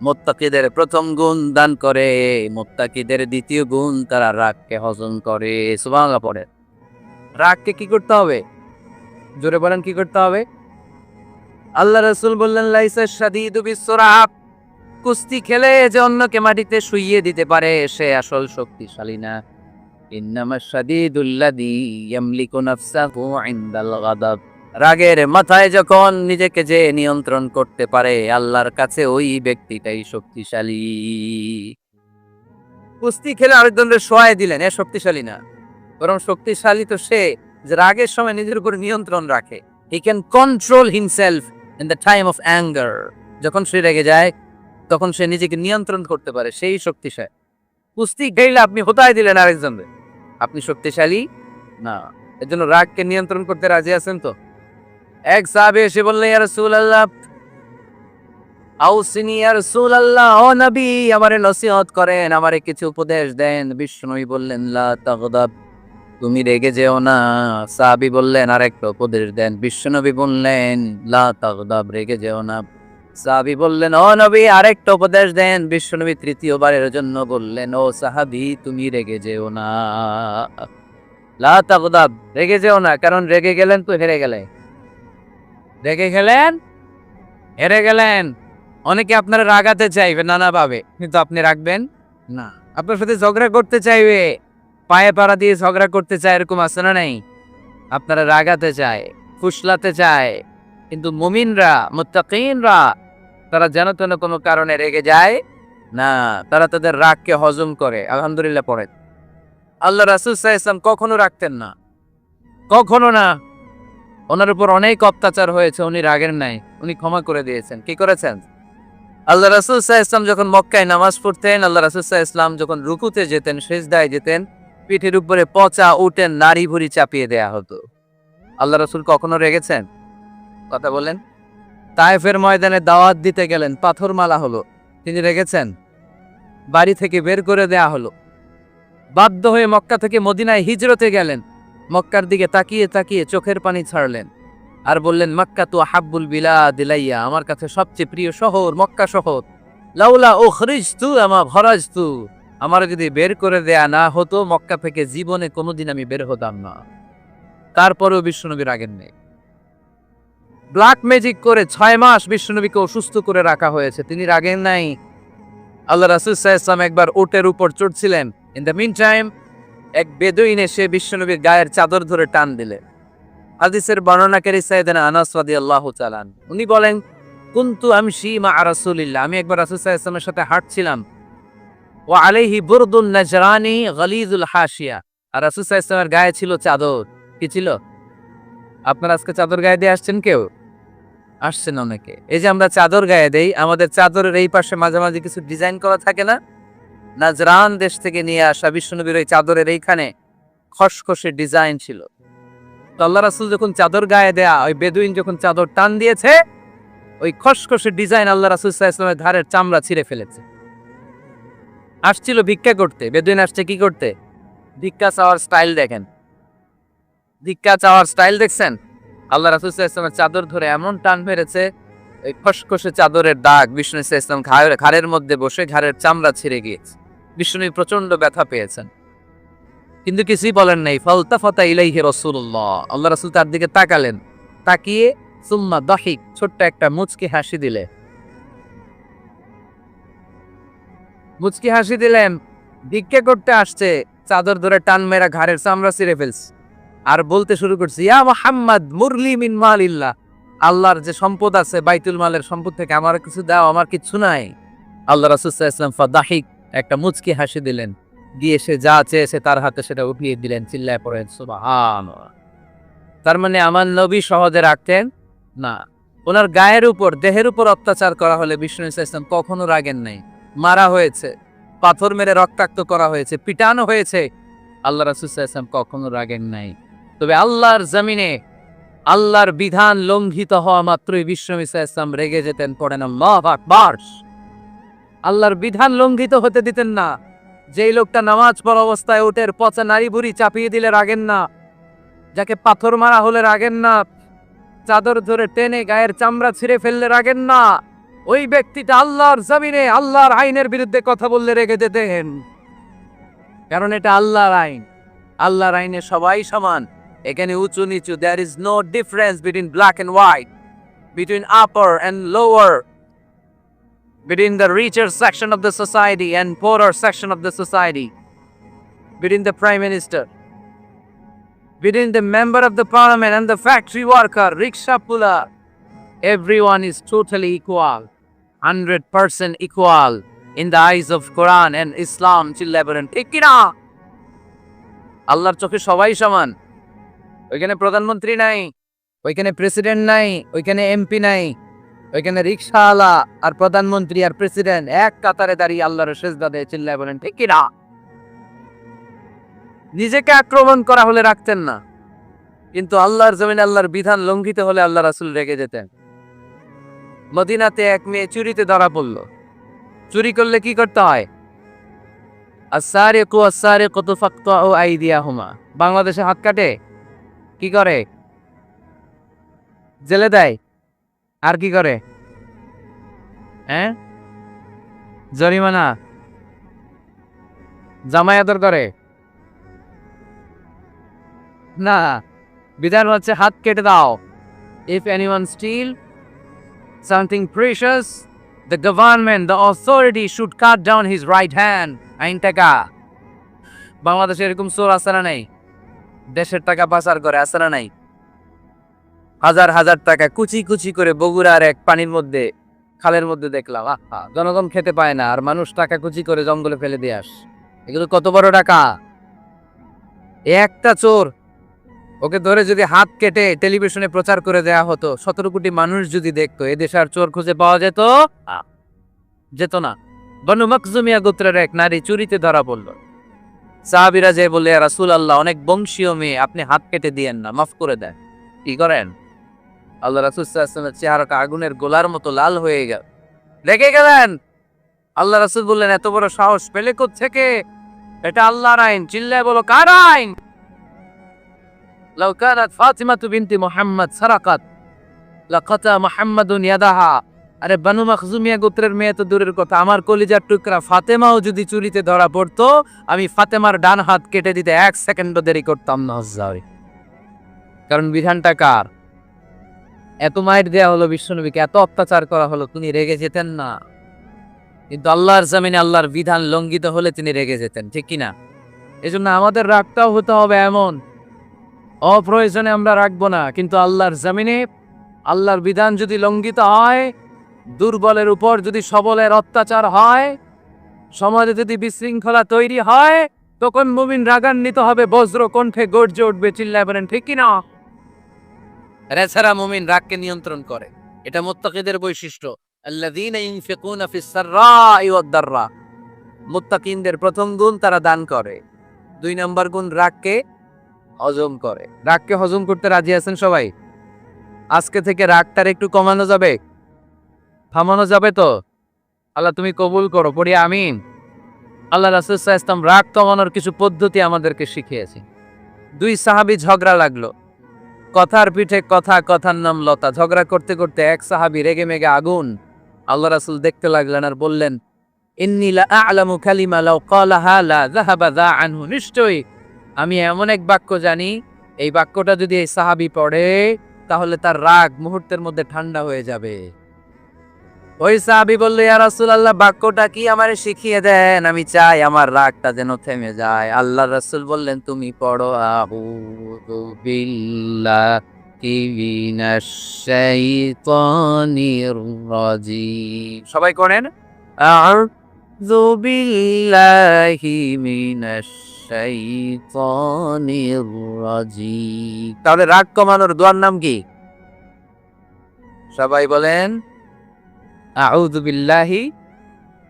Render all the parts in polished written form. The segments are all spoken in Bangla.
মুত্তাকিদের প্রথম গুণ দান করে, মুত্তাকিদের দ্বিতীয় গুণ তারা রাগকে হজম করে। সুবহানাল্লাহ পড়ে। রাগকে কি করতে হবে? জোরে বলেন কি করতে হবে? আল্লাহ রাসূল বললেন লাইসা শাদীদু বিসসুরা, কুস্তি খেলে যে অন্যকে মাটিতে শুইয়ে দিতে পারে সে আসল শক্তিশালী না। ইন্নামাশ শাদীদুল্লাযী ইয়ামলিকু নাফসাহু ইনদাল গাদাব। রাগের মাথায় যখন নিজেকে যে নিয়ন্ত্রণ করতে পারে আল্লাহর কাছে ওই ব্যক্তিটাই শক্তিশালী। কুস্তি খেলে আরেকজনকে শোয়ায় দিলেন, এ শক্তিশালী না। বরং শক্তিশালী তো সে যে রাগের সময় নিজের উপর নিয়ন্ত্রণ রাখে। He can control himself in the time of anger. যখন সে রেগে যায় তখন সে নিজেকে নিয়ন্ত্রণ করতে পারে, সেই শক্তিশালী। কুস্তি খেলে আপনি হোতায় দিলেন আরেকজনকে, আপনি শক্তিশালী না। এর জন্য রাগকে নিয়ন্ত্রণ করতে রাজি আছেন তো? এক সাহাবী এসে বললেন, ইয়া রাসূলুল্লাহ আউসিনি ইয়া রাসূলুল্লাহ, ও নবী আমারে নসিহত করেন, আমারে কিছু উপদেশ দেন। বিশ্বনবী বললেন, লা তাগদাব, তুমি রেগে যেও না। সাহাবী বললেন, আরেকটা উপদেশ দেন। বিশ্বনবী বললেন, লা তাগদাব, রেগে যেও না। সাহাবী বললেন, ও নবী আরেকটা উপদেশ দেন। বিশ্বনবী তৃতীয়বারের জন্য বললেন, ও সাহাবী তুমি রেগে যেও না। লা তাগদাব, রেগে যেও না, কারণ রেগে গেলেন তো হেরে গেলে। রেগে গেলেন হেরে গেলেন। অনেকে আপনারা রাগাতে চাইবে নানাভাবে, কিন্তু আপনি রাখবেন না। আপনার সাথে ঝগড়া করতে চাইবে, পায়ে পাড়া দিয়ে ঝগড়া করতে চায়, এরকম আছে না নাই? আপনারা রাগাতে চায়, ফুসলাতে চায়, কিন্তু মুমিনরা, মুত্তাকিনরা তারা যেন তেন কোনো কারণে রেগে যায় না। তারা তাদের রাগকে হজম করে। আলহামদুলিল্লাহ পড়েন। আল্লাহ রাসূল সাল্লাল্লাহু আলাইহি ওয়াসাল্লাম কখনো রাখতেন না, কখনো না। ওনার উপর অনেক অত্যাচার হয়েছে, উনি রাগের নাই, উনি ক্ষমা করে দিয়েছেন। কি করেছেন? আল্লাহ রাসূল সাল্লাল্লাহু আলাইহি ওয়াসাল্লাম যখন মক্কায় নামাজ পড়তেন, আল্লাহ রাসূল সাল্লাল্লাহু আলাইহি ওয়াসাল্লাম যখন রুকুতে যেতেন, সিজদায় যেতেন, পিঠের উপরে পচা উটের নাড়ি ভুড়ি চাপিয়ে দেয়া হতো। আল্লাহ রাসূল কখনো রেগেছেন? কথা বলেন। তায়েফের ময়দানে দাওয়াত দিতে গেলেন, পাথর মালা হলো, তিনি রেগেছেন? বাড়ি থেকে বের করে দেয়া হলো, বাধ্য হয়ে মক্কা থেকে মদিনায় হিজরতে গেলেন। মক্কার দিকে তাকিয়ে তাকিয়ে চোখের পানি ছাড়লেন আর বললেন, মক্কা তু হাব্বুল বিলাদ ইলাইয়া, আমার কাছে সবচেয়ে প্রিয় শহর মক্কা শহর। লাউলা উখরিজতু আমা খরাজতু, আমার যদি বের করে দেয়া না হতো মক্কা থেকে জীবনে কোনোদিন আমি বের হতাম না। তারপরেও বিশ্বনবী রাগেন নেই। ব্ল্যাক ম্যাজিক করে 6 মাস বিশ্বনবীকে অসুস্থ করে রাখা হয়েছে, তিনি রাগেন নাই। আল্লাহ রাসূল সাল্লাল্লাহু আলাইহি ওয়াসাল্লাম একবার উটের উপর চড়ছিলেন। ইন দ্য মিন টাইম এক বেদুইন এসে বিশ্বনবীর গায়ের চাদর ধরে টান দিলে। হাদিসের বর্ণনাকারী সাইয়েদনা আনাস রাদিয়াল্লাহু তাআলা, উনি বলেন, কুনতু আমশি মা রাসূলিল্লাহ, আমি একবার রাসূল সাল্লাল্লাহু আলাইহি ওয়াসাল্লামের সাথে হাঁটছিলাম। ওয়া আলাইহি বুরদুন নাজরানি গালিজুল হাশিয়া, আর রাসূল সাল্লাল্লাহু আলাইহি ওয়াসাল্লামের গায়ে ছিল চাদর। কি ছিল? আপনারা আজকে চাদর গায়ে দিয়ে আসছেন কেউ? আসছেন অনেকে। এই যে আমরা চাদর গায়ে দেই, আমাদের চাদরের এই পাশে মাঝে মাঝে কিছু ডিজাইন করা থাকে না? নাজরান দেশ থেকে নিয়ে আসা বিশ্বনবীর ওই চাদরের এইখানে খসখসে ডিজাইন ছিল। তো আল্লাহ রাসূল যখন চাদর গায়ে দেয়া, ওই বেদুইন যখন চাদর টান দিয়েছে, ওই খসখসে ডিজাইন আল্লাহ রাসূল সাল্লাল্লাহু আলাইহি ওয়াসাল্লামের ঘাড়ের চামড়া ছিঁড়ে ফেলেছে। আসছিল ভিক্ষা করতে, বেদুইন আসছে কি করতে? ভিক্ষা চাওয়ার স্টাইল দেখেন, ভিক্ষা চাওয়ার স্টাইল দেখছেন? আল্লাহ রাসূল সাল্লাল্লাহু আলাইহি ওয়াসাল্লামের চাদর ধরে এমন টান মেরেছে, এই খসখসে চাদরের দাগ বিষ্ণু ইসলাম ঘাড়ের মধ্যে বসে ঘাড়ের চামড়া ছিঁড়ে গিয়েছে। বিষ্ণু প্রচন্ড ব্যথা পেয়েছেন, কিন্তু কিছুই বলেন নাই। ফালতাফাতা ইলাইহি রাসূলুল্লাহ, আল্লাহ রাসূল তার দিকে তাকালেন, তাকিয়ে সুম্মা দাহিক, ছোট্ট একটা মুচকি হাসি দিলে, মুচকি হাসি দিলেন। ভিক্ষা করতে আসছে, চাদর ধরে টান মেরা ঘাড়ের চামড়া ছিঁড়ে ফেলছে, আর বলতে শুরু করছে, ইয়া মুহাম্মদ মুরলি মিন মালিল্লাহ, আল্লাহর যে সম্পদ আছে বাইতুল মালের সম্পদ থেকে আমার কিছু দাও, আমার কিছু নাই। আল্লাহ রাসূল সাল্লাল্লাহু আলাইহি ওয়াসাল্লাম ফাদাহিক, একটা মুচকি হাসি দিলেন, দিয়ে সে যা চেয়েছে তার হাতে সেটা উঠিয়ে দিলেন। চিল্লায় পড়েন সুবহানাল্লাহ। তার মানে আমার নবী সহজে রাখতেন না। ওনার গায়ের উপর, দেহের উপর অত্যাচার করা হলে বিষ্ণু সাল্লাল্লাহু আলাইহি ওয়াসাল্লাম কখনো রাগেন নাই। মারা হয়েছে, পাথর মেরে রক্তাক্ত করা হয়েছে, পিটানো হয়েছে, আল্লাহ রাসূল সাল্লাল্লাহু আলাইহি ওয়াসাল্লাম কখনো রাগেন নাই। তবে আল্লাহর জমিনে আল্লাহর বিধান লঙ্ঘিত হওয়া মাত্রই বিষ্ণু সাল্লাল্লাহু আলাইহি ওয়াসাল্লাম রেগে যেতেন। পড়েন আল্লাহু আকবার। আল্লাহর বিধান লঙ্ঘিত হতে দিতেন না। যেই লোকটা নামাজ পড়া অবস্থায় উটের পচা নাড়ি ভুড়ি চাপিয়ে দিলে রাগেন না, যাকে পাথর মারা হলে রাগেন না, চাদর ধরে টেনে গায়ের চামড়া ছিঁড়ে ফেললে রাগেন না, ওই ব্যক্তিটা আল্লাহর জমিনে আল্লাহর আইনের বিরুদ্ধে কথা বললে রেগে যেতেন, কারণ এটা আল্লাহর আইন। আল্লাহর আইনে সবাই সমান, এখানে উঁচু নিচু, there is no difference between black and white, between upper and lower, between the richer section of the society and poorer section of the society, between the prime minister, between the member of the parliament and the factory worker, rickshaw puller. Everyone is totally equal, 100% equal in the eyes of Quran and Islam. চিল্লায় বলেন ঠিক কিনা? আল্লাহর চোখে সবাই সমান। ওইখানে প্রধানমন্ত্রী নাই, ওইখানে প্রেসিডেন্ট নাই, ওইখানে এমপি নাই, ওইখানে রিক্সাওয়ালা আর প্রধানমন্ত্রী আর প্রেসিডেন্ট এক কাতারে দাঁড়িয়ে আল্লাহর সেজদা দেয়। চিল্লায় বলেন ঠিক কিনা? নিজেকে আক্রমণ করা হলে রাখতেন না, কিন্তু আল্লাহর জমিনে আল্লাহর বিধান লঙ্ঘিত হলে আল্লাহ রাসূল রেগে যেতেন। মদিনাতে এক মেয়ে চুরিতে ধরা পড়লো। চুরি করলে কি করতে হয়? আস-সারিকু আস-সারিকাতু ফাকতাউ আইদিয়াহুমা। বাংলাদেশে হাত কাটে, কি করে? জেলে দেয়। আর কি করে? জরিমানা, জামাই আদর করে না, বিধান হচ্ছে হাত কেটে দাও। If anyone steal something precious, the government, the authority should cut down his right hand. আইন টাকা। বাংলাদেশে এরকম চোর আছে না নাই? দেশের টাকা পাচার করে, আছে না নাই? হাজার হাজার টাকা কুচি কুচি করে বগুড়ার এক পানির মধ্যে, খালের মধ্যে দেখলাম। জনগণ খেতে পায় না, আর মানুষ টাকা কুচি করে জঙ্গলে ফেলে দিয়ে আস। এগুলো কত বড় টাকা! একটা চোর, ওকে ধরে যদি হাত কেটে টেলিভিশনে প্রচার করে দেয়া হতো, 17 কোটি মানুষ যদি দেখতো, এদেশে আর চোর খুঁজে পাওয়া যেত? যেত না। বনু মাখজুমিয়া গোত্রের এক নারী চুরিতে ধরা পড়ল। সাহাবীরা যে বলে, ইয়া রাসূলুল্লাহ, অনেক বংশীয় মেয়ে, আপনি হাত কেটে দিয়েন না, মাফ করে দেন। কি করেন? আল্লাহ রাসূল সাল্লাল্লাহু আলাইহি ওয়াসাল্লামের চেহারাটা আগুনের গোলার মতো লাল হয়ে গেল, রেগে গেলেন। আল্লাহ রাসূল বললেন, এত বড় সাহস পেলে কোত্থেকে? এটা আল্লাহর আইন। চিল্লায় বলো, কার আইন? লাউ কানাত ফাতিমাতু বিনতি মুহাম্মদ সারাকাত লাকাতা মুহাম্মাদুন ইয়াদাহা। আরে বনু মাখজুমিয়া গোত্রের মেয়ে তো দূরের কথা, আমার কলিজার টুকরা ফাতেমাও যদি চুরিতে ধরা পড়তো, আমি ফাতেমার ডান হাত কেটে দিতে 1 সেকেন্ডও দেরি করতাম না। কারণ বিধানটা কার? এত মাইর দেয়া হলো বিশ্বনবীকে, এত অত্যাচার করা হলো, তিনি রেগে যেতেন না। কিন্তু আল্লাহর জমিনে আল্লাহর বিধান লঙ্ঘিত হলে তিনি রেগে যেতেন, ঠিক কিনা? এজন্য আমাদের রাগটাও হতে হবে এমন, অপ্রয়োজনে আমরা রাখবো না। কিন্তু আল্লাহর জমিনে আল্লাহর বিধান যদি লঙ্ঘিত হয়, দুর্বলের উপর যদি সবলের অত্যাচার হয়, সমাজে যদি বিশৃঙ্খলা তৈরি হয়, তখন মুমিন রাগান্বিত হবে, বজ্র কণ্ঠে গর্জে উঠবে। চিল্লায় বলেন ঠিক কিনা? এছাড়া মুমিন রাগকে নিয়ন্ত্রণ করে, এটা মুত্তাকিদের বৈশিষ্ট্য। আল্লাযীনা ইউনফিকুনা ফিস সাররাই ওয়াদ দাররা। মুত্তাকিনদের প্রথম গুণ, তারা দান করে। 2 নম্বর গুণ, রাগকে হজম করে। রাগকে হজম করতে রাজি আছেন সবাই? আজকে থেকে রাগটার একটু কমানো যাবে, থামানো যাবে তো? আল্লাহ তুমি কবুল করো, পড়ি আমিন। আল্লাহ রাসূল সাল্লাল্লাহু আলাইহি ওয়াসাল্লাম রাগ কমানোর কিছু পদ্ধতি আমাদেরকে শিখিয়েছে। 2 সাহাবী ঝগড়া লাগলো, কথার পিঠে কথা, কথার নাম লতা। ঝগড়া করতে করতে এক সাহাবী রেগে মেগে আগুন। আল্লাহ রাসূল দেখতে লাগলেন আর বললেন, ইন্নী লা আ'লামু কালিমা লাউ ক্বালাহা লা যাহাবা যা আনহু। নিশ্চয়ই আমি এমন এক বাক্য জানি, এই বাক্যটা যদি এই সাহাবী পড়ে, তাহলে তার রাগ মুহূর্তের মধ্যে ঠান্ডা হয়ে যাবে। ওই সাহাবী বলল, ইয়া রাসূলুল্লাহ, বাক্যটা কি আমারে শিখিয়ে দেন, আমি চাই আমার রাগটা যেন থেমে যায়। আল্লাহ রাসূল বললেন, তুমি পড়ো আউযু বিল্লাহি মিনাশ শাইতানির রাজীম। সবাই করেন, আউযু বিল্লাহি মিনাশ শাইতানির রাজীম। তাহলে রাগ কমানোর দোয়ার নাম কি? সবাই বলেন, আউযু বিল্লাহি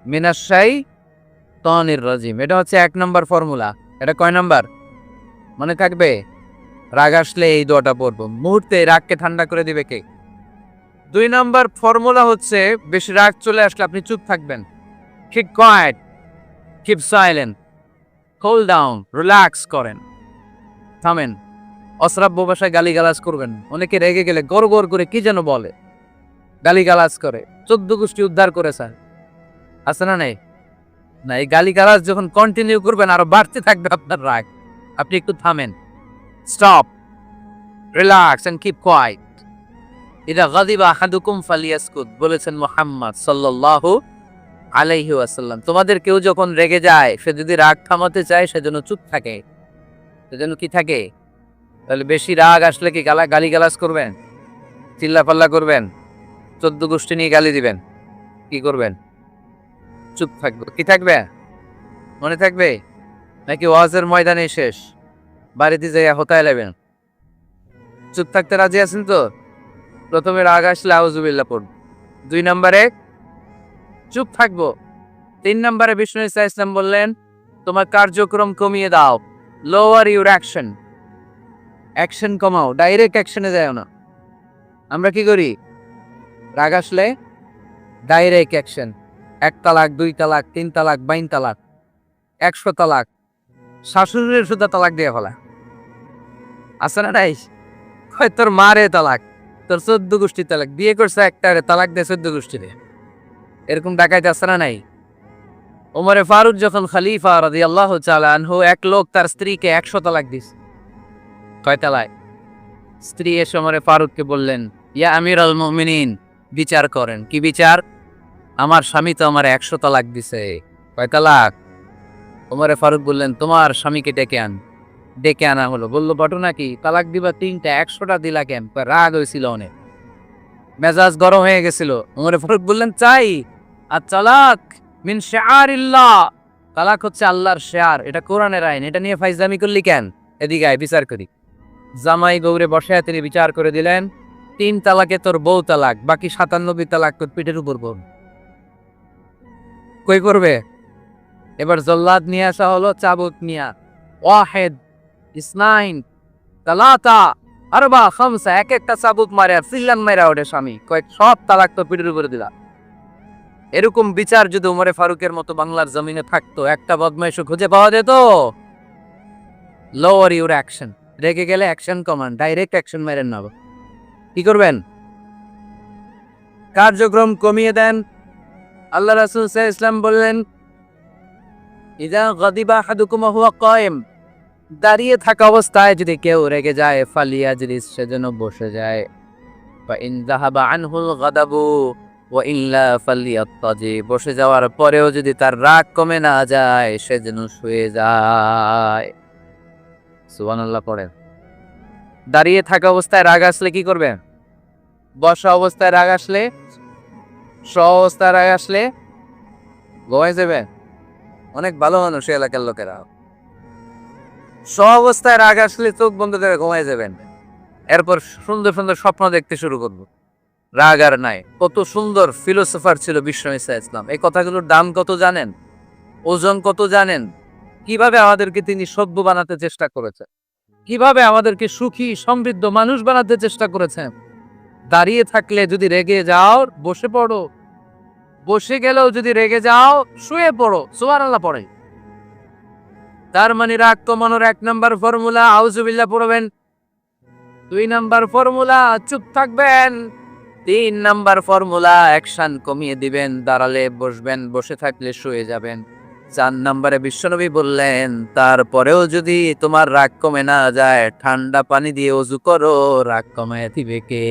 মিনাশ শাইতানির রাজীম। এটা হচ্ছে 1 নম্বর ফর্মুলা। এটা কয় নাম্বার মনে থাকবে? রাগ আসলে এই দোয়াটা পড়বো, মুহূর্তে রাগকে ঠান্ডা করে দিবে কে? 2 নম্বর ফর্মুলা হচ্ছে, বেশি রাগ চলে আসলে আপনি চুপ থাকবেন। Keep quiet, keep silent, cool down, relax করেন, থামেন। অশ্রাব্য ভাষায় গালিগালাজ করবেন। অনেকে রেগে গেলে গড় গড় করে কি যেন বলে, গালিগালাজ করে, 14 গোষ্ঠী উদ্ধার করেছেন, আছে না নাই? না, এই গালিগালাজ যখন কন্টিনিউ করবেন আরো বাড়তে থাকবে আপনার রাগ। আপনি একটু থামেন, stop, relax and keep quiet. ইদা গাদিবা আহাদুকুম ফালিয়াসকুত, বলেছেন মুহাম্মদ সাল্লাল্লাহু আলাইহি ওয়াসাল্লাম। তোমাদের কেউ যখন রেগে যায়, সে যদি রাগ থামাতে চায় সেজন্য চুপ থাকে, সেজন্য কি থাকে? তাহলে বেশি রাগ আসলে কি গালিগালাজ করবেন, চিল্লাপাল্লা করবেন, 14 গোষ্ঠী নিয়ে গালি দিবেন, কি করবেন? চুপ থাকবে। কি থাকবে? মনে থাকবে? নাকি ওয়াজের ময়দানে শেষ, বাড়িতে যাইয়া হতায় লাগবেন? চুপ থাকতে রাজি আছেন তো? প্রথমে রাগ আসলে আউযুবিল্লাহ পড়ব, 2 নম্বরে চুপ থাকবো, 3 নম্বরে বিষ্ণু ঈসা ইসলাম বললেন তোমার কার্যক্রম কমিয়ে দাও, লোয়ার ইউর অ্যাকশন, অ্যাকশন কমাও, ডাইরেক্ট অ্যাকশনে যাও না। আমরা কি করি? রাগ আসলে ডাইরেক্ট অ্যাকশন, 1 তালাক, 2 তালাক, 3 তালাক, 22 তালাক, 100 তালাক, শাশুড়ির সুদ্ধা তালাক দিয়ে ফেলা, আছে না নাই? কয় তোর মারে তালাক, তোর 14 গোষ্ঠী তালাক, বিয়ে করছে একটা, তালাক দিয়ে 14 গোষ্ঠী দিয়ে, এরকম ডাকাইতে আছে না নাই? ওমরে ফারুক যখন খলিফা রাদিয়াল্লাহু তাআলা আনহু, এক লোক তার স্ত্রীকে 100 তালাক দিছে। কয় তালাক? স্ত্রী এসে ওমরে ফারুককে বললেন, ইয়া আমিরুল মুমিনিন, বিচার করেন। কি বিচার? আমার স্বামী তো আমার 100 তালাক দিছে। কয় তালাক? ওমরে ফারুক বললেন, তোমার স্বামীকে ডেকে আন। ডেকে আনা হলো। বলল, ঘটনা কি? তালাক দিবা 3টা, 100টা দিলা কেন? রাগ হয়েছিল অনেক, মেজাজ গরম হয়ে গেছিল। ওমরে ফারুক বললেন, চাই আর তালাক মিন শিআরিল্লাহ, তালাক হচ্ছে আল্লাহর শিয়ার, এটা কোরআনের আইন, এটা নিয়ে ফাইজলামি করলি কেন? এদিকে আয়, বিচার করি। জামাই গৌরে বসায় তিনি বিচার করে দিলেন, 3 তালাকে তোর বউ তালাক, বাকি 97 তালাক তোর পিঠের উপর পড়বে। কই করবে? এবার জল্লাদ নিয়ে আসা হলো, চাবুক নিয়া, ওয়াহেদ, ইসনাইন, তালাতা, আরবা, খামসা, এক একটা চাবুক মারে আর চিল্লান মাইরা ওঠে স্বামী, কয়েক সব তালাক তোর পিঠের উপরে দিলা। এরকম বিচার যদি উমরে ফারুকের মতো বাংলার জমিনে থাকতো, একটা বদমাইশও খুঁজে পাওয়া যেত? লোয়ার ইউর অ্যাকশন, রেগে গেলে অ্যাকশন কমান, ডাইরেক্ট অ্যাকশন মেরেন না। কি করবেন? কার্যক্রম কমিয়ে দেন। আল্লাহ রাসূল সাল্লাল্লাহু আলাইহি ওয়াসাল্লাম বললেন, ইযা গাদিবা আহাদুকুম ওয়া হুয়া কায়েম, দাঁড়িয়ে থাকা অবস্থায় যদি কেউ রেগে যায়, ফালিয়াজলিস, সেজন্য বসে যায়। ফা ইন যাহাবা আনহুল গাদাবু ওয়া ইল্লা ফালিয়াত্তাজি, বসে যাওয়ার পরেও যদি তার রাগ কমে না যায়, সেজন্য শুয়ে যায়। সুবহানাল্লাহ পড়েন। দাঁড়িয়ে থাকা অবস্থায় রাগ আসলে কি করবেন? বসা অবস্থায় রাগ আসলে, অবস্থায় রাগ আসলে ঘুমায় যাবেন। অনেক ভালো মানুষ এই এলাকার লোকেরা, অবস্থায় রাগ আসলে চোখ বন্ধ করে ঘুমায় যাবেন। এরপর সুন্দর সুন্দর স্বপ্ন দেখতে শুরু করবো, রাগ আর নাই। কত সুন্দর ফিলোসোফার ছিল বিষ্ণু ঈসা ইসলাম। এই কথাগুলোর দাম কত জানেন? ওজন কত জানেন? কিভাবে আমাদেরকে তিনি সভ্য বানাতে চেষ্টা করেছেন, কিভাবে আমাদেরকে সুখী সমৃদ্ধ মানুষ বানাতে চেষ্টা করেছেন। দাঁড়িয়ে থাকলে যদি রেগে যাও, বসে পড়ো, বসে গেলেও যদি রেগে যাও, শুয়ে পড়ো, সুবহানাল্লাহ পড়ে। তার মানে রাগ কমানোর 1 নাম্বার ফর্মুলা আউযুবিল্লাহ পড়বেন, 2 নাম্বার ফর্মুলা চুপ থাকবেন, 3 নাম্বার ফর্মুলা অ্যাকশন কমিয়ে দিবেন, দাঁড়ালে বসবেন, বসে থাকলে শুয়ে যাবেন। 4 নাম্বারে বিশ্বনবী বললেন, তারপরেও যদি তোমার রাগ কমে না যায়, ঠান্ডা পানি দিয়ে ওযু করো, রাগ কমায় দিবে কে?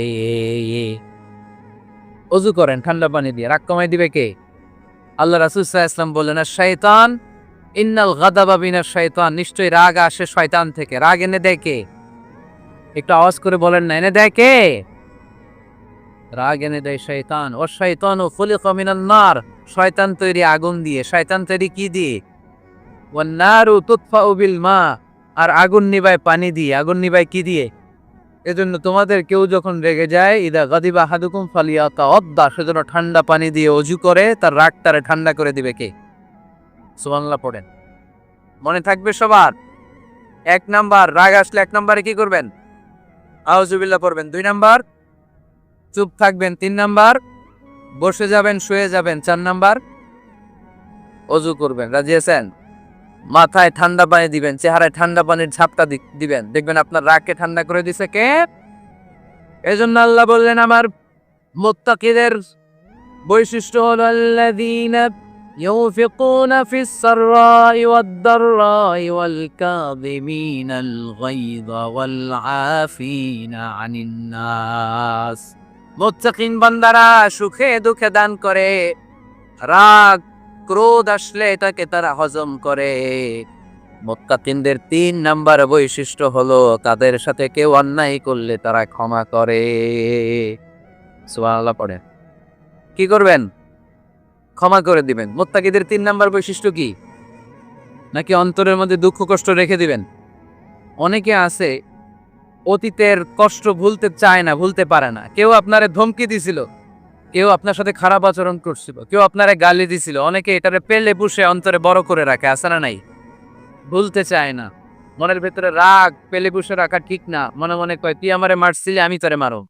ওযু করেন ঠান্ডা পানি দিয়ে, রাগ কমায় দিবে কে? আল্লাহ রাসূল সাল্লাল্লাহু আলাইহি ওয়াসাল্লাম বললেন, শাইতান, ইন্নাল গাদাবা মিনাশ শাইতান, নিশ্চয়ই রাগ আসে শয়তান থেকে। রাগ এনে দেয় কে? একটু আওয়াজ করে বলেন না, এনে দেয় কে? রাগ এনে দেয় শয়তান। ও শাইতানু খুলিকা মিনান নার, শয়তান তৈরি আগুন দিয়ে। শয়তান তৈরি কি দিয়ে? ওয়ান নারু তুতফাউ বিল মা, আর আগুন নিবায় পানি দিয়ে। আগুন নিবায় কি দিয়ে? এজন্য তোমাদের কেউ যখন রেগে যায়, ইদা গাদিবা আহাদুকুম ফালিয়াতাওয়াদ্দা, সেজন্য ঠান্ডা পানি দিয়ে ওযু করে তার রাগটারে ঠান্ডা করে দিবে কে? সুবহানাল্লাহ পড়েন। মনে থাকবে সবার? 1 নাম্বার, রাগ আসলে 1 নাম্বারে কি করবেন? আউযুবিল্লাহ পড়বেন। 2 নাম্বার, চুপ থাকবেন। 3 নাম্বার, বসে যাবেন, শুয়ে যাবেন। 4 নাম্বার, ওযু করবেন। রাজি আছেন? মাথায় ঠান্ডা পানি দিবেন, চেহারায় ঠান্ডা পানির ঝাপটা দিবেন, দেখবেন আপনার রাগকে ঠান্ডা করে দিছে কে? এজন্য আল্লাহ বললেন, আমার মুত্তাকিদের বৈশিষ্ট্য হলো আল্লাযীনা ইউনফিকুনা ফিস সাররাই ওয়াদ দাররাই ওয়াল কাযিমিনাল গায়যা ওয়াল আফিনা আনিন নাস। মুত্তাকিন বান্দারা সুখে দুঃখে দান করে, রাগ ক্রোধ আসলে এটাকে তারা হজম করে। মুত্তাকিনদের ৩ নাম্বার বৈশিষ্ট্য হলো তাদের সাথে কেউ অন্যায় করলে তারা ক্ষমা করে। সুবহানাল্লাহ পড়ে। কি করবেন? ক্ষমা করে দিবেন। মুত্তাকিদের ৩ নাম্বার বৈশিষ্ট্য কি? নাকি অন্তরের মধ্যে দুঃখ কষ্ট রেখে দিবেন? অনেকে আছে অতীতের কষ্ট ভুলতে চায় না, ভুলতে পারে না। কেউ আপনারে ধমকি দিছিল, কেউ আপনার সাথে খারাপ আচরণ করছিল, কেউ আপনারে গালি দিছিল, অনেকে এটারে পেলে পুষে অন্তরে বড় করে রাখে, আছে না নাই? ভুলতে চায় না। মনের ভেতরে রাগ পেলে পুষে রাখা ঠিক না। মনে মনে কয় তুই আমারে মারছিলি, আমি তোরে মারো।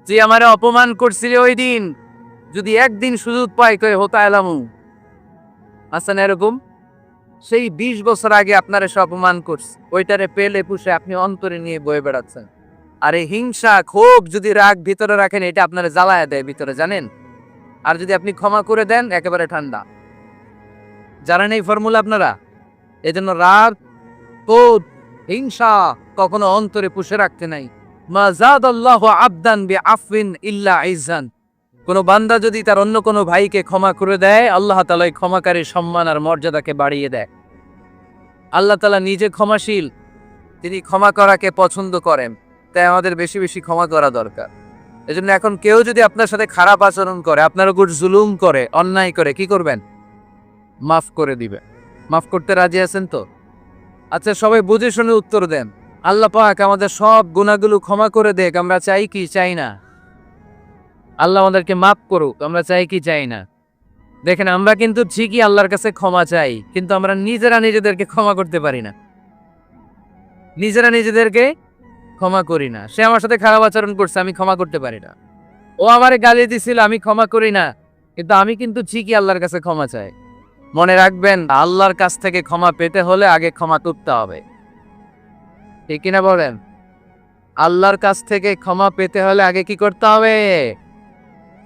তুই আমারে অপমান করছিলি ওই দিন, যদি একদিন সুযোগ পাই কই হতা এলামু। আছে না এরকম? সেই ২০ বছর আগে আপনারে সে অপমান করছে, ওইটারে পেলে পুষে আপনি অন্তরে নিয়ে বয়ে বেড়াচ্ছেন। আর এই হিংসা ক্ষোভ যদি রাগ ভিতরে রাখেন, এটা আপনারে জ্বালায়া দেয় ভিতরে, জানেন? আর যদি আপনি ক্ষমা করে দেন, একেবারে ঠান্ডা। জানেন এই ফর্মুলা আপনারা? এজন্য রাগ ক্রোধ হিংসা কখনো অন্তরে পুষে রাখতে নাই। মা যাদাল্লাহু আবদান বিআফওয়িন ইল্লা ইজ্জান। কোন বান্দা যদি তার অন্য কোনো ভাইকে ক্ষমা করে দেয়, আল্লাহ তাআলা এই ক্ষমাকারীর সম্মান আর মর্যাদাকে বাড়িয়ে দেয়। আল্লাহ তাআলা নিজে ক্ষমাশীল, তিনি ক্ষমা করাকে পছন্দ করেন, তাই আমাদের বেশি বেশি ক্ষমা করা দরকার। এজন্য এখন কেউ যদি আপনার সাথে খারাপ আচরণ করে, আপনার উপর জুলুম করে, অন্যায় করে, কি করবেন? মাফ করে দিবেন। মাফ করতে রাজি আছেন তো? আচ্ছা, সবাই বুঝে শুনে উত্তর দেন। আল্লাহ পাক আমাদের সব গুনাহগুলো ক্ষমা করে দেখ, আমরা চাই কি চাই না? আল্লাহ আমাদেরকে মাফ করুক, আমরা চাই কি চাই না? দেখেন, আমরা কিন্তু ঠিকই আল্লাহর কাছে ক্ষমা চাই, কিন্তু আমরা নিজেরা নিজেদেরকে ক্ষমা করতে পারি না। নিজেরা নিজেদেরকে ক্ষমা করি না। সে আমার সাথে খারাপ আচরণ করছে, আমি ক্ষমা করতে পারি না। ও আমারে গালি দিছিল, আমি ক্ষমা করি না, কিন্তু আমি কিন্তু ঠিকই আল্লাহর কাছে ক্ষমা চাই। মনে রাখবেন, আল্লাহর কাছ থেকে ক্ষমা পেতে হলে আগে ক্ষমা করতে হবে। ঠিক কিনা বলেন? আল্লাহর কাছ থেকে ক্ষমা পেতে হলে আগে কি করতে হবে?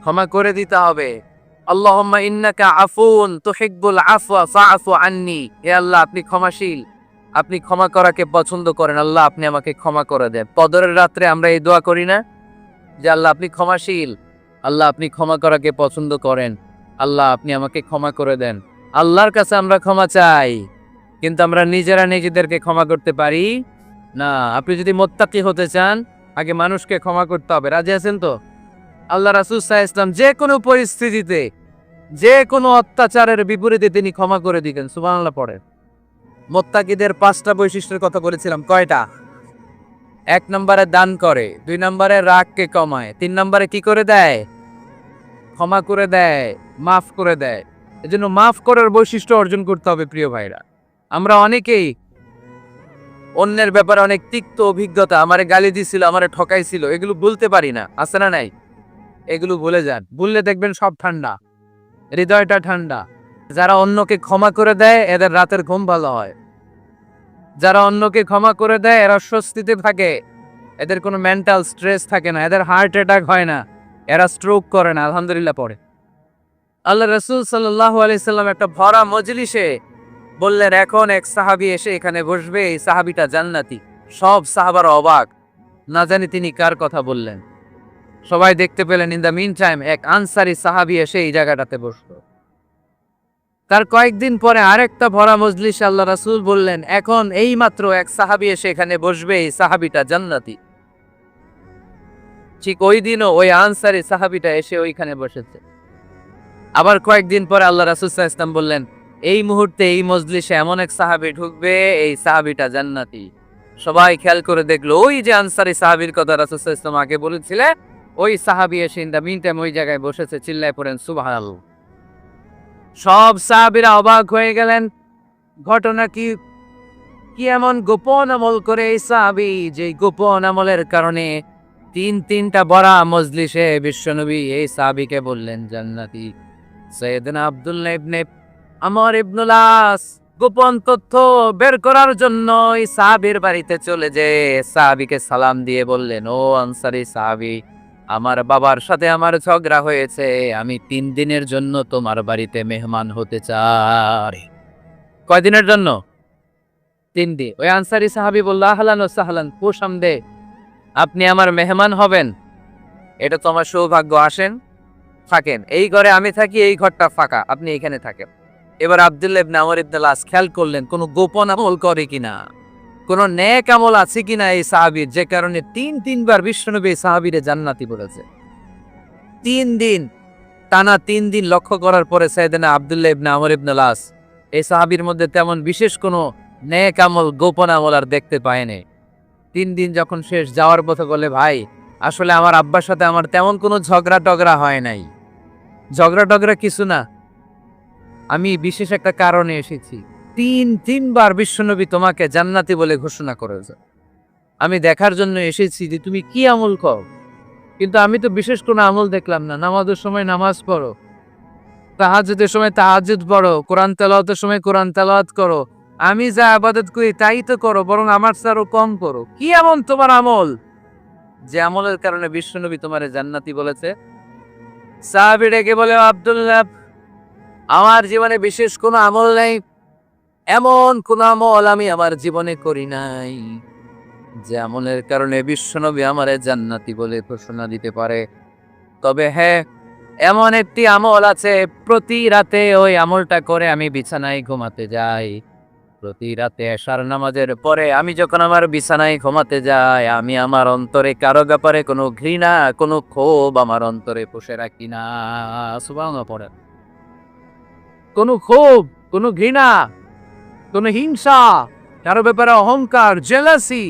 ক্ষমা করে দিতে হবে। আল্লাহুম্মা ইন্নাকা আফুন তুহিব্বুল আফওয়া ফাআফু আন্নি। হে আল্লাহ, আপনি ক্ষমাশীল, আপনি ক্ষমা করাকে পছন্দ করেন। আল্লাহ, আপনি আমাকে ক্ষমা করে দেন। কদরের রাত্রে আমরা এই দোয়া করি না যে আল্লাহ আপনি ক্ষমাশীল, আল্লাহ আপনি ক্ষমা করাকে পছন্দ করেন, আল্লাহ আপনি আমাকে ক্ষমা করে দেন। আল্লাহর কাছে আমরা ক্ষমা চাই, কিন্তু আমরা নিজেরা নিজেদেরকে ক্ষমা করতে পারি না। আপনি যদি মুত্তাকি হতে চান, আগে মানুষকে ক্ষমা করতে হবে। রাজি আছেন তো? আল্লাহ রাসূল সাল্লাল্লাহু আলাইহি ওয়াসাল্লাম যে কোনো পরিস্থিতিতে, যে কোনো অত্যাচারের বিপরীতে তিনি ক্ষমা করে দিতেন। সুবহানাল্লাহ পড়ে। মুত্তাকিদের ৫টা বৈশিষ্ট্যের কথা বলেছিলাম। কয়টা? ১ নম্বরে দান করে, ২ নম্বরে রাগকে কমায়, ৩ নম্বরে কি করে দেয়? ক্ষমা করে দেয়, মাফ করে দেয়। এজন্য মাফ করার বৈশিষ্ট্য অর্জন করতে হবে প্রিয় ভাইরা। আমরা অনেকেই অন্যের ব্যাপারে অনেক তিক্ত অভিজ্ঞতা, আমারে গালি দিছিল, আমারে ঠকাইছিল, এগুলো বলতে পারি না, আছে না নাই? এগুলো ভুলে যান। ভুললে দেখবেন সব ঠান্ডা, হৃদয়টা ঠান্ডা। যারা অন্যকে ক্ষমা করে দেয়, এদের রাতের ঘুম ভালো হয়। যারা অন্যকে ক্ষমা করে দেয়, এরা স্বস্তিতে থাকে, এদের কোনো মেন্টাল স্ট্রেস থাকে না, এদের হার্ট অ্যাটাক হয় না, এরা স্ট্রোক করে না। আলহামদুলিল্লাহ পড়ে। আল্লাহ রাসূল সাল্লাল্লাহু আলাইহি সাল্লাম একটা ভরা মজলিসে বললেন, এখন এক সাহাবী এসে এখানে বসবে, এই সাহাবীটা জান্নাতি। সব সাহাবারা অবাক, না জানি তিনি কার কথা বললেন। সবাই দেখতে পেলেন, ইন দ্য মিন টাইম এক আনসারী সাহাবী এসে এই জায়গাটাতে বসলো। তার কয়েকদিন পরে আরেকটা ভরা মজলিসে আল্লাহ রাসূল বললেন, এখন এই মাত্র এক সাহাবী এসে এখানে বসবে, এই সাহাবীটা জান্নাতি। ঠিক ওই দিনও ওই আনসারী সাহাবীটা এসে ওইখানে বসেছে। আবার কয়েকদিন পরে আল্লাহ রাসূল সাল্লাল্লাহু আলাইহি ওয়াসাল্লাম বললেন, এই মুহূর্তে এই মজলিসে এমন এক সাহাবী ঢুকবে, এই সাহাবীটা জান্নাতি। সবাই খেয়াল করে দেখলো, ওই যে আনসারী সাহাবীর কথা রাসূল সাল্লাল্লাহু আলাইহি ওয়াসাল্লাম আগে বলেছিলেন, ওই সাহাবী এসে ইন দ্য মিন টাইম ওই জায়গায় বসেছে। চিল্লায় পড়েন সুবহানাল্লাহ। সব সাহাবীরা অবাক হয়ে গেলেন। ঘটনা কি? কি এমন গোপন আমল করে এই সাহাবী, যে গোপন আমলের কারণে তিনটা বড়া মজলিসে বিশ্বনবী এই সাহাবীকে বললেন জান্নাতি। সাইয়েদনা আব্দুল্লাহ ইবনে আমর ইবনুল আস গোপন তথ্য বের করার জন্য এই সাহাবীর বাড়িতে চলে যেয়ে সাহাবীকে সালাম দিয়ে বললেন, ও আনসারী সাহাবী, আমার বাবার সাথে আমার ঝগড়া হয়েছে, আমি 3 দিনের জন্য তোমার বাড়িতে মেহমান হতে চাই। কয়দিনের জন্য? 3 দিন। ওই আনসারী সাহাবী বলল, আহলান ও সাহলান, খুশামদে, আপনি আমার মেহমান হবেন, এটা তো আমার সৌভাগ্য। আসেন, থাকেন, এই ঘরে আমি থাকি, এই ঘরটা ফাঁকা, আপনি এখানে থাকেন। এবার আব্দুল্লাহ ইবনে আমর ইবনে আল আস খেয়াল করলেন কোন গোপন আমল করে কিনা, কোন নেক আমল আছে কিনা এই সাহাবীর, যে কারণে 3 বার বিশ্বনবী এই সাহাবীরে জান্নাতি বলেছে। 3 দিন টানা 3 দিন লক্ষ্য করার পরে সাইয়েদনা আব্দুল্লাহ ইবনে আমর ইবনে আল আস এই সাহাবীর মধ্যে তেমন বিশেষ কোনো নেক আমল, গোপন আমল আর দেখতে পায়নি। 3 দিন যখন শেষ, যাওয়ার পথে বলে, ভাই আসলে আমার আব্বার সাথে আমার তেমন কোনো ঝগড়া টগড়া হয় নাই। ঝগড়া টগড়া কিছু না, আমি বিশেষ একটা কারণে এসেছি। 3বার বিশ্বনবী তোমাকে জান্নাতি বলে ঘোষণা করেছে, আমি দেখার জন্য এসেছি যে তুমি কি আমল করো। কিন্তু আমি তো বিশেষ কোনো আমল দেখলাম না। নামাজের সময় নামাজ পড়ো, তাহাজ্জুদের সময় তাহাজ্জুদ পড়ো, কোরআন তেলাওয়াতের সময় কোরআন তেলাওয়াত করো, আমি যা ইবাদত করি তাই তো করো, বরং আমার চেয়ে আরো কম করো। কি এমন তোমার আমল যে আমলের কারণে বিশ্বনবী তোমারে জান্নাতি বলেছে? সাহাবী ডেকে বলে, আব্দুল্লাহ, আমার জীবনে বিশেষ কোনো আমল নেই, এমন কোন আমল আমি আমার জীবনে করি নাই যে আমলের কারণে বিশ্বনবী আমারে জান্নাতি বলে ঘোষণা দিতে পারে। তবে হ্যাঁ, এমন একটি আমল আছে, প্রতি রাতে ওই আমলটা করে আমি বিছানায় ঘুমাতে যাই। প্রতি রাতে এশার নামাজের পরে আমি যখন আমার বিছানায় ঘুমাতে যাই, আমি আমার অন্তরে কারো ব্যাপারে কোনো ঘৃণা, কোনো ক্ষোভ আমার অন্তরে পুষে রাখি না। সুবহানাল্লাহ পড়েন। কোনো ক্ষোভ, কোনো ঘৃণা, কোনো হিংসা, কারো ব্যাপারে অহংকার, জেলাসি,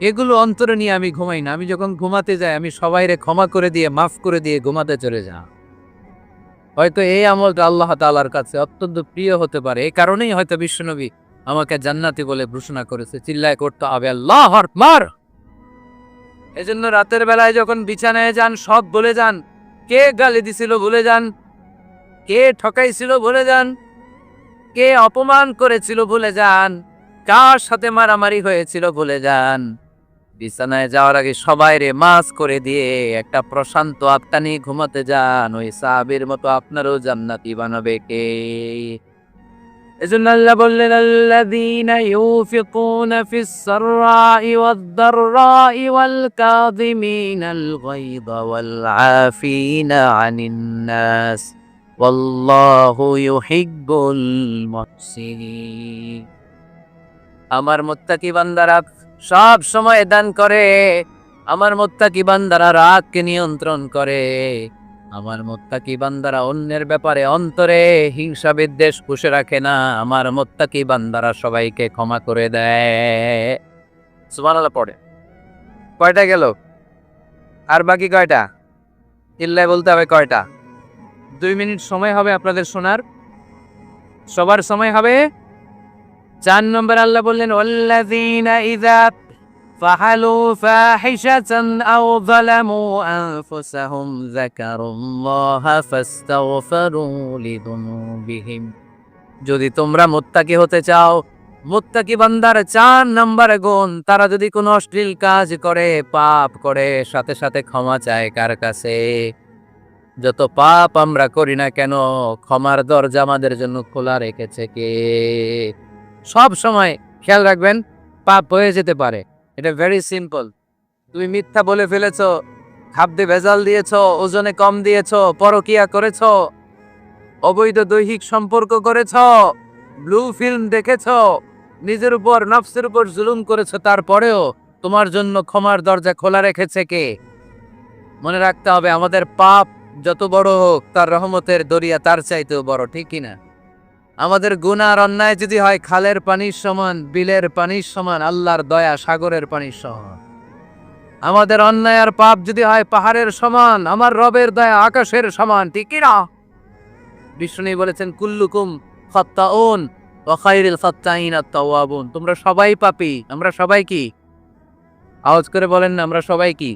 এগুলো অন্তরে নিয়ে আমি ঘুমাই না। আমি যখন ঘুমাতে যাই, আমি সবাইরে ক্ষমা করে দিয়ে, মাফ করে দিয়ে ঘুমাতে চলে যাই। হয়তো এই আমলটা আল্লাহ তাআলার কাছে অত্যন্ত প্রিয় হতে পারে, এই কারণেই হয়তো বিশ্বনবী আমাকে জান্নাতি বলে ঘোষণা করেছে। চিল্লায় করতে হবে আল্লাহু আকবার। এজন্য রাতের বেলায় যখন বিছানায় যান, সব ভুলে যান। কে গালি দিছিল ভুলে যান, কে ঠকাইছিল ভুলে যান, কে অপমান করেছিল ভুলে যান, কার সাথে মারামারি হয়েছিল ভুলে যান। বিছানায় যাওয়ার আগে সবাইরে মাফ করে দিয়ে একটা প্রশান্ত আত্মা নিয়ে ঘুমাতে যান। ওই সাহাবীর মতো আপনারও জান্নাতি বানাবে কে? এজন্য আল্লাহ বললেন, আল্লাযীনা ইউফিকুনা ফিস সাররাই ওয়াদ দাররাই ওয়াল কাযিমিনাল গায়যা ওয়াল আফিনা আনিন নাস ওয়াল্লাহু ইউহিব্বুল মুহসিনিন। আমার মুত্তাকি বান্দারা সব সময় দান করে, আমার মুত্তাকি বান্দারা রাগকে নিয়ন্ত্রণ করে, আমার মুত্তাকি বান্দারা অন্যের ব্যাপারে অন্তরে হিংসা বিদ্বেষ পুষে রাখে না, আমার মুত্তাকি বান্দারা সবাইকে ক্ষমা করে দেয়। সুবহানাল্লাহ পড়ে। কয়টা গেল? আর বাকি কয়টা? চিল্লায় বলতে হবে কয়টা? 2 মিনিট সময় হবে আপনাদের শোনার, সবার সময় হবে। 4 নম্বর আল্লাহ বললেন, ওয়াল্লাযীনা ইযা ফাআলু ফাহিশাতান আও যালামু আনফুসাহুম যাকারুল্লাহা ফাস্তাগফিরু লিযুনুবিহিম। যদি তোমরা মুত্তাকি হতে চাও, মুত্তাকি বান্দার 4 নম্বর গুণ, তারা যদি কোনো অশ্লীল কাজ করে, পাপ করে, সাথে সাথে ক্ষমা চায় কার কাছে? যত পাপ আমরা করি না কেন, ক্ষমার দরজা আমাদের জন্য খোলা রেখেছে কে? সব সময় খেয়াল রাখবেন, পাপ হয়ে যেতে পারে, এটা ভেরি সিম্পল। তুমি মিথ্যা বলে ফেলেছো, খাদ্যে ভেজাল দিয়েছো, ওজনে কম দিয়েছো, পরকিয়া করেছো, অবৈধ দৈহিক সম্পর্ক করেছো, ব্লু ফিল্ম দেখেছো, নিজের উপর নফসের উপর জুলুম করেছো, তারপরেও তোমার জন্য ক্ষমার দরজা খোলা রেখেছে কে? মনে রাখতে হবে, আমাদের পাপ যত বড় হোক, তার রহমতের দরিয়া তার চাইতেও বড়, ঠিক কিনা? আমাদের গুনাহ আর অন্যায় যদি হয় খালের পানির সমান, বিলের পানির সমান, আল্লাহর দয়া সাগরের পানির সমান। আমাদের অন্যায় আর পাপ যদি হয় পাহাড়ের সমান, আমার রবের দয়া আকাশের সমান, ঠিক কিনা? বিষ্ণু বলেছেন, কুল্লুকুম খাত্তাউন ওয়া খায়রুল খাত্তাইন আত-তাওয়াবুন। তোমরা সবাই পাপী। আমরা সবাই কি? আওয়াজ করে বলেন না, আমরা সবাই কি?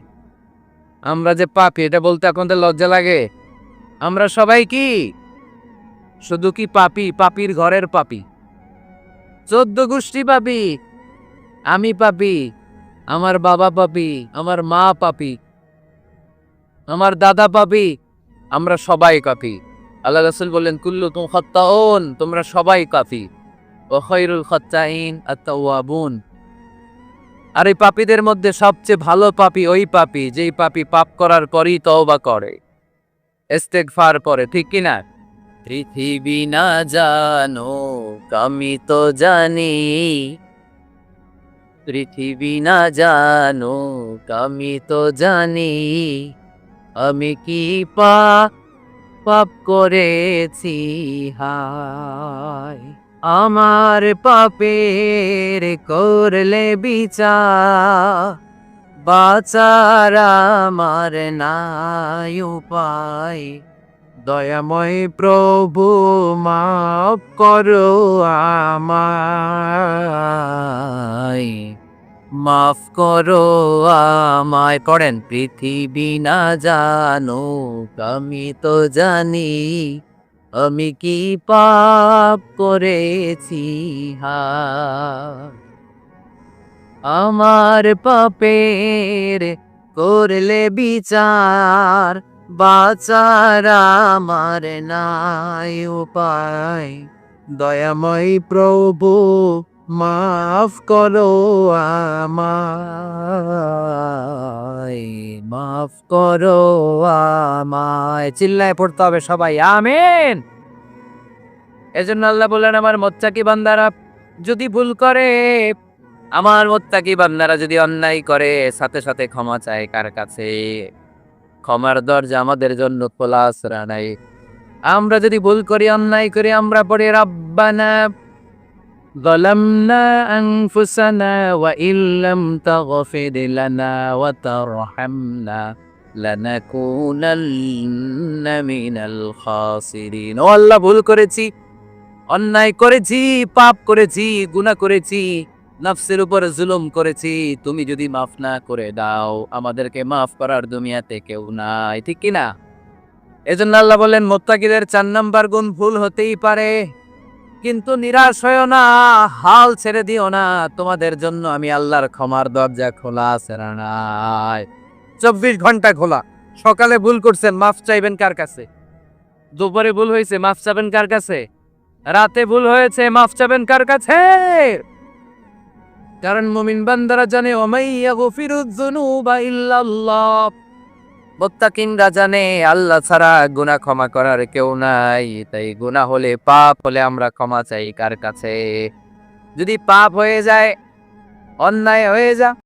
আমরা যে পাপী, এটা বলতে আপনাদের লজ্জা লাগে? আমরা সবাই কি? শুধু কি পাপী? পাপীর ঘরের পাপী, 14 গোষ্ঠী পাপী। আমি পাপী, আমার বাবা পাপী, আমার মা পাপী, আমার দাদা পাপী, আমরা সবাই পাপী। আল্লাহ রাসূল বললেন কুল্লুকুম খাত্তাউন, তোমরা সবাই পাপী। ওয়া খায়রুল খাত্তাইন আত-তাওয়াবুন। আর এই পাপীদের মধ্যে সবচেয়ে ভালো পাপী ওই পাপী যেই পাপী পাপ করার পরই তওবা করে, ইস্তেগফার পড়ে, ঠিক কি না? পৃথিবী না জানুক আমি তো জানি, পৃথিবী না জানুক আমি তো জানি, আমি কি পাপ করেছি হায়। আমার পাপের করলে বিচার, বাঁচার আমার নাই উপায়। দয়াময় প্রভু মাফ করো আমায়, মাফ করো আমায়। পড়েন পৃথিবী না জানুক আমি তো জানি, আমি কি পাপ করেছি হায়। আমার পাপের করলে বিচার, বাঁচার আমার নাই উপায়। দয়াময় প্রভু মাফ করো আমায়, মাফ করো আমায়। চিল্লায় পড়তে হবে সবাই, আমিন। এজন্য আল্লাহ বললেন আমার মুত্তাকি বান্দারা যদি ভুল করে, আমার মুত্তাকি বান্দারা যদি অন্যায় করে, সাথে সাথে ক্ষমা চায় কার কাছে? ক্ষমার দরজা আমাদের জন্য খোলা আছে না নাই? আমরা যদি ভুল করি, অন্যায় করি, আমরা পড়ি রাব্বানা যালামনা আনফুসানা ওয়া ইল্লাম তাগফির লানা ওয়া তারহামনা লানাকুনান্না মিনাল খাসিরিন। ও আল্লাহ, ভুল করেছি, অন্যায় করেছি, পাপ করেছি, গুনাহ করেছি, নফসের উপর জুলুম করেছি। তুমি যদি মাফ না করে দাও, আমাদেরকে মাফ করার দুনিয়াতে কেউ নাই, ঠিক কি না? এজন্য আল্লাহ বললেন মুত্তাকিদের 4 নাম্বার গুণ ভুল হতেই পারে, কিন্তু নিরাশ হয়ো না, হাল ছেড়ে দিও না। তোমাদের জন্য আমি আল্লাহর ক্ষমার দরজা খোলা আছে না নাই? 24 ঘন্টা খোলা। সকালে ভুল করছেন, মাফ চাইবেন কার কাছে? দুপুরে ভুল হয়েছে, মাফ চাবেন কার কাছে? রাতে ভুল হয়েছে, মাফ চাবেন কার কাছে? কারণ মুমিন বান্দারা জানে ওমাইয়া গফিরুয যুনুবা ইল্লাল্লাহ। মুত্তাকিনরা জানে আল্লাহ ছাড়া গুনাহ ক্ষমা করার কেউ নাই। তাই গুনাহ হলে, পাপ হলে আমরা ক্ষমা চাই কার কাছে? যদি পাপ হয়ে যায়, অন্যায় হয়ে যায়,